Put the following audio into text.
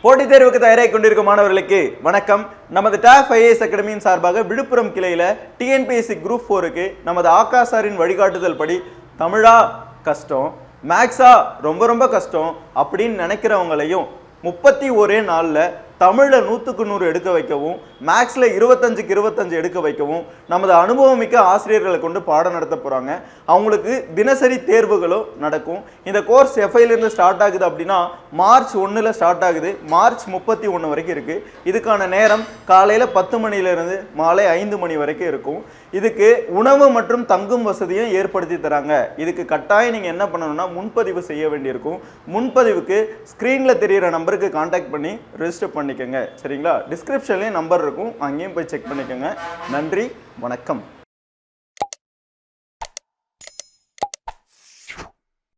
போட்டித் தேர்வுக்கு தயாராகி கொண்டிருக்கும் மாணவர்களுக்கு வணக்கம். நமது டாப் ஐஏஎஸ் அகாடமியின் சார்பாக விழுப்புரம் கிளையில டிஎன்பிஎஸ்சி குரூப் 4க்கு நமது ஆகாசாரின் வழிகாட்டுதல் படி தமிழா கஷ்டம், மேக்ஸா ரொம்ப ரொம்ப கஷ்டம் அப்படின்னு நினைக்கிறவங்களையும் 31 நாளில் தமிழில் 100க்கு 100 எடுக்க வைக்கவும், மேக்ஸில் 25க்கு 25 எடுக்க வைக்கவும் நமது அனுபவமிக்க ஆசிரியர்களை கொண்டு பாடம் நடத்த போகிறாங்க. அவங்களுக்கு தினசரி தேர்வுகளும் நடக்கும். இந்த கோர்ஸ் எஃப்ஐலேருந்து ஸ்டார்ட் ஆகுது அப்படின்னா மார்ச் 1 ஸ்டார்ட் ஆகுது, மார்ச் 31 வரைக்கும் இருக்குது. இதுக்கான நேரம் காலையில் 10 மணிலேருந்து மாலை 5 மணி வரைக்கும் இருக்கும். இதுக்கு உணவு மற்றும் தங்கும் வசதியும் ஏற்படுத்தி தராங்க. இதுக்கு கட்டாயம் நீங்கள் என்ன பண்ணணும்னா முன்பதிவு செய்ய வேண்டியிருக்கும். முன்பதிவுக்கு ஸ்க்ரீனில் தெரிகிற நம்பருக்கு கான்டாக்ட் பண்ணி ரெஜிஸ்டர் பண்ணிக்கோங்க. சரிங்களா? டிஸ்கிரிப்ஷன்லேயும் நம்பர் இருக்கும், அங்கேயும் போய் செக் பண்ணிக்கோங்க. நன்றி, வணக்கம்.